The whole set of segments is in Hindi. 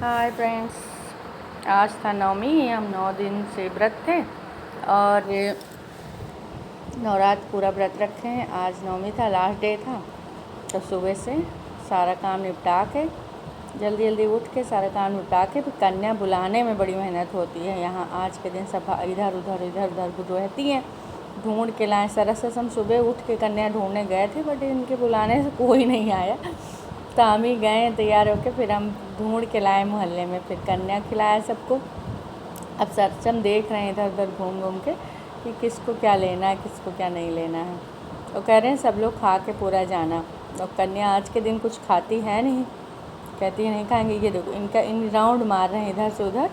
Hi friends. आज था नवमी। हम 9 दिन से व्रत थे और नवरात्र पूरा व्रत रखे हैं। आज नवमी था, लास्ट डे था, तो सुबह से सारा काम निपटा के जल्दी जल्दी उठ के सारा काम निपटा के फिर कन्या बुलाने में बड़ी मेहनत होती है। यहाँ आज के दिन सब इधर उधर रहती हैं, ढूंढ के लाएँ। सरस हम सुबह उठ के कन्या ढूंढने गए थे, बट इनके बुलाने से कोई नहीं आया, तो हम ही गए तैयार होके। फिर हम ढूंढ के लाए मोहल्ले में, फिर कन्या खिलाया सबको। अब सरचम देख रहे हैं इधर उधर घूम घूम के कि किसको क्या लेना है, किसको क्या नहीं लेना है। तो कह रहे हैं सब लोग खा के पूरा जाना। और कन्या आज के दिन कुछ खाती है नहीं, कहती है नहीं खाएंगे। ये देखो इनका इन राउंड मार रहे हैं इधर से उधर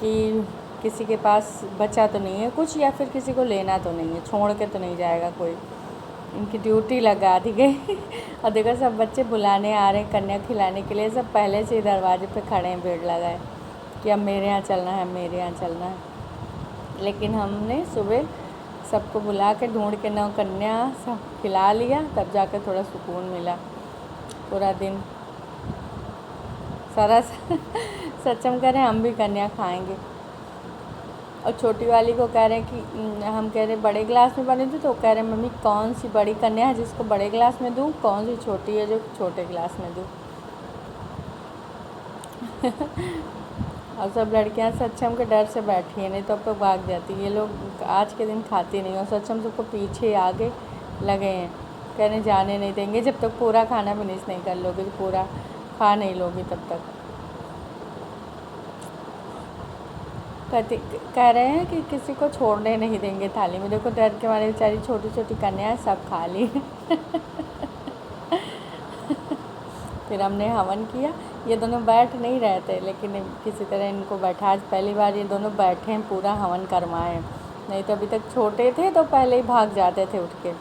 कि किसी के पास बचा तो नहीं है कुछ, या फिर किसी को लेना तो नहीं है, छोड़ के तो नहीं जाएगा कोई। इनकी ड्यूटी लगा दी गई। और देखो सब बच्चे बुलाने आ रहे हैं कन्या खिलाने के लिए। सब पहले से ही दरवाजे पे खड़े हैं, भीड़ लगाए कि अब मेरे यहाँ चलना है, मेरे यहाँ चलना है। लेकिन हमने सुबह सबको बुला के ढूंढ के 9 कन्या सब खिला लिया, तब जाकर थोड़ा सुकून मिला। पूरा दिन सारा सचम करें हम भी कन्या खाएंगे। और छोटी वाली को कह रहे हैं कि हम कह रहे बड़े ग्लास में बने थे, तो कह रहे मम्मी कौन सी बड़ी कन्या है जिसको बड़े ग्लास में दूँ, कौन सी छोटी है जो छोटे ग्लास में दूँ। और सब लड़कियां सच्चम के डर से बैठी हैं, नहीं तो अब तो भाग जाती। ये लोग आज के दिन खाती नहीं, और सच्चम सबको पीछे आगे लगे हैं, कहने जाने नहीं देंगे जब तक पूरा खाना फिनिश नहीं कर लोगे, पूरा खा नहीं लोगी तब तक। कह रहे हैं कि किसी को छोड़ने नहीं देंगे थाली में। देखो डर के मारे बेचारी छोटी छोटी कन्याएं सब खा ली। फिर हमने हवन किया। ये दोनों बैठ नहीं रहे थे, लेकिन किसी तरह इनको बैठा। आज पहली बार ये दोनों बैठे हैं, पूरा हवन करवाएं। नहीं तो अभी तक छोटे थे तो पहले ही भाग जाते थे उठ के।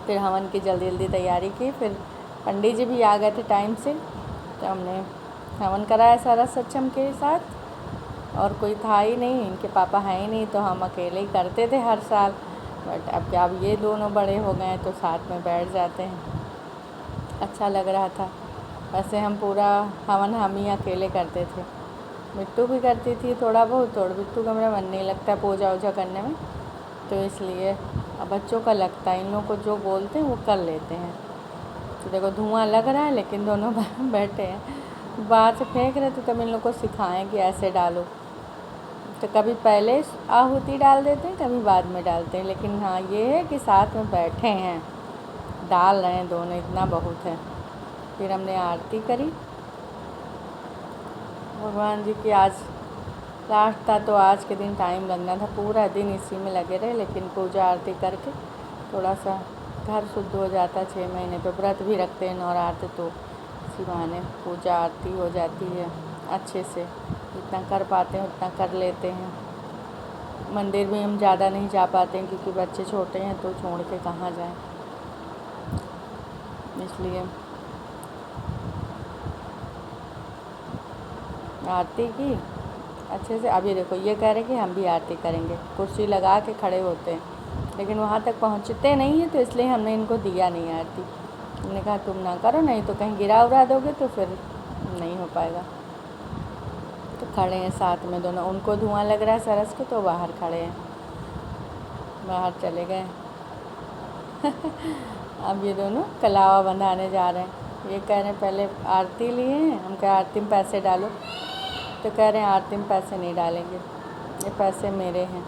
फिर हवन की जल्दी जल्दी तैयारी की। फिर पंडित जी भी आ गए थे टाइम से, तो हमने हवन कराया सारा सच्चम के साथ। और कोई था ही नहीं, इनके पापा हैं ही नहीं, तो हम अकेले ही करते थे हर साल। बट अब ये दोनों बड़े हो गए तो साथ में बैठ जाते हैं, अच्छा लग रहा था। वैसे हम पूरा हवन हम ही अकेले करते थे। बिट्टू भी करती थी थोड़ा बहुत, और बिट्टू का मेरा मन नहीं लगता पूजा वूजा करने में, तो इसलिए अब बच्चों का लगता है। इन लोगों को जो बोलते हैं वो कर लेते हैं। तो देखो धुआं लग रहा है, लेकिन दोनों बैठे हैं। बाहर से फेंक रहे थे, तब इन लोग को सिखाएं कि ऐसे डालो। तो कभी पहले आहुति डाल देते हैं, कभी बाद में डालते हैं, लेकिन हाँ ये है कि साथ में बैठे हैं, डाल रहे हैं दोनों, इतना बहुत है। फिर हमने आरती करी भगवान जी की। आज लास्ट था तो आज के दिन टाइम लगना था, पूरा दिन इसी में लगे रहे। लेकिन पूजा आरती करके थोड़ा सा घर शुद्ध हो जाता। 6 महीने पे व्रत भी रखते हैं नवरात्र, तो इसी बहाने पूजा आरती हो जाती है अच्छे से। जितना कर पाते हैं उतना कर लेते हैं। मंदिर भी हम ज़्यादा नहीं जा पाते हैं, क्योंकि बच्चे छोटे हैं, तो छोड़ के कहाँ जाएं, इसलिए आरती की अच्छे से। अभी देखो ये कह रहे कि हम भी आरती करेंगे, कुर्सी लगा के खड़े होते हैं, लेकिन वहाँ तक पहुँचते नहीं हैं, तो इसलिए हमने इनको दिया नहीं आरती। हमने कहा तुम ना करो, नहीं तो कहीं गिरा उड़ा दोगे तो फिर नहीं हो पाएगा। तो खड़े हैं साथ में दोनों, उनको धुआं लग रहा है सरस को, तो बाहर खड़े हैं, बाहर चले गए। अब ये दोनों कलावा बंधाने जा रहे हैं। ये कह रहे हैं पहले आरती लिए हैं, हम कह आरती में पैसे डालो, तो कह रहे हैं आरती में पैसे नहीं डालेंगे, ये पैसे मेरे हैं।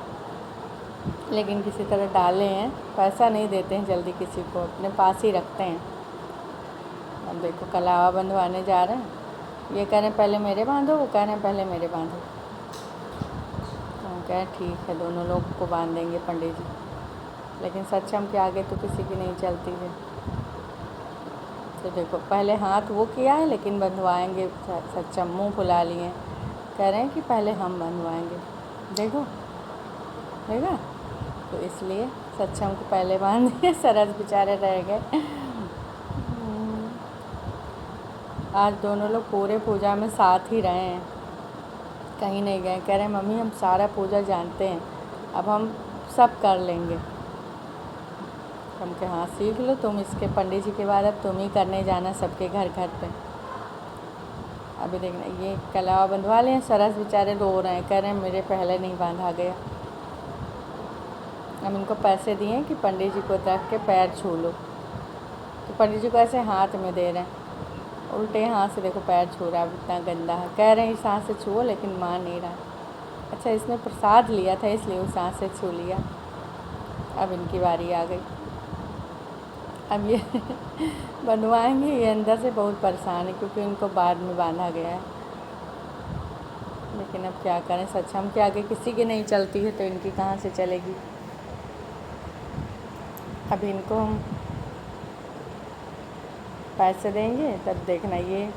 लेकिन किसी तरह डाले हैं, पैसा नहीं देते हैं जल्दी किसी को, अपने पास ही रखते हैं। अब देखो कलावा बंधवाने जा रहे हैं। ये कह रहे हैं पहले मेरे बांधो, वो कह रहे हैं पहले मेरे बांधो। तो हम कह ठीक है, दोनों लोग को बांधेंगे पंडित जी, लेकिन सच्चम के आगे तो किसी की नहीं चलती है। तो देखो पहले हाथ वो किया है, लेकिन बंधवाएंगे सच्चम, मुँह फुला लिए, कह रहे हैं कि पहले हम बंधवाएंगे। देखो देखा, तो इसलिए सच्चम को पहले बांध दिए, सरस बेचारे रह गए। आज दोनों लोग पूरे पूजा में साथ ही रहे हैं, कहीं नहीं गए। कह रहे हैं मम्मी हम सारा पूजा जानते हैं, अब हम सब कर लेंगे। हम कहे हाँ सीख लो तुम, इसके पंडित जी के बाद अब तुम ही करने जाना सबके घर घर पे। अभी देखना, ये कलावा बंधवा लें। सरस बेचारे रो रहे हैं, कह रहे हैं मेरे पहले नहीं बांधा गया। हम इनको पैसे दिए कि पंडित जी को रख के पैर छू लो, तो पंडित जी को ऐसे हाथ में दे रहे हैं, उल्टे हाथ से देखो पैर छू रहा है, इतना गंदा है। कह रहे हैं इस हाथ से छुओ, लेकिन मान नहीं रहा। अच्छा, इसने प्रसाद लिया था इसलिए उस हाथ से छू लिया। अब इनकी बारी आ गई। अब ये बनवाएंगे। ये अंदर से बहुत परेशान है क्योंकि इनको बाद में बांधा गया है, लेकिन अब क्या करें, सक्षम के आगे किसी की नहीं चलती है तो इनकी कहाँ से चलेगी। अब इनको हम पैसे देंगे तब देखना। ये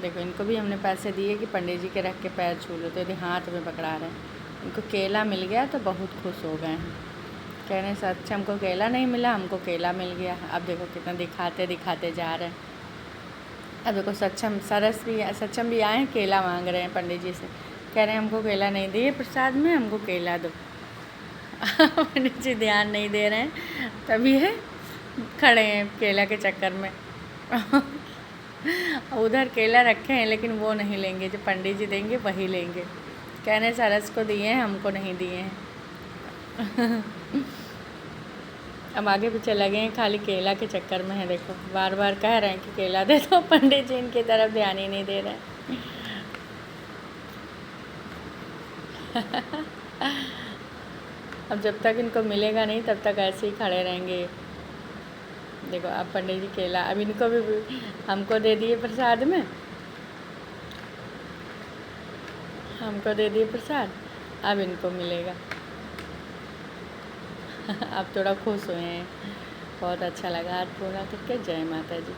देखो, इनको भी हमने पैसे दिए कि पंडित जी के रख के पैर छू लो, तो यदि हाथ में पकड़ा रहे हैं। इनको केला मिल गया तो बहुत खुश हो गए हैं, कह रहे हैं सच हमको केला नहीं मिला, हमको केला मिल गया। अब देखो कितना दिखाते दिखाते जा रहे हैं। अब देखो सक्षम भी आए हैं, केला मांग रहे हैं पंडित जी से, कह रहे हैं हमको केला नहीं दिए प्रसाद में, हमको केला दो। पंडित जी ध्यान नहीं दे रहे हैं, तभी है खड़े हैं केला के चक्कर में। उधर केला रखे हैं लेकिन वो नहीं लेंगे, जो पंडित जी देंगे वही लेंगे। कह रहे हैं सरस को दिए हैं, हमको नहीं दिए हैं। अब आगे पीछे लगे हैं, खाली केला के चक्कर में है। देखो बार बार कह रहे हैं कि केला दे दो, पंडित जी इनकी तरफ ध्यान ही नहीं दे रहे हैं। अब जब तक इनको मिलेगा नहीं तब तक ऐसे ही खड़े रहेंगे। देखो अब पंडित जी केला, अब इनको भी हमको दे दिए प्रसाद में, हमको दे दिए प्रसाद, अब इनको मिलेगा। अब थोड़ा खुश हुए हैं, बहुत अच्छा लगा आज पूरा करके। जय माता जी।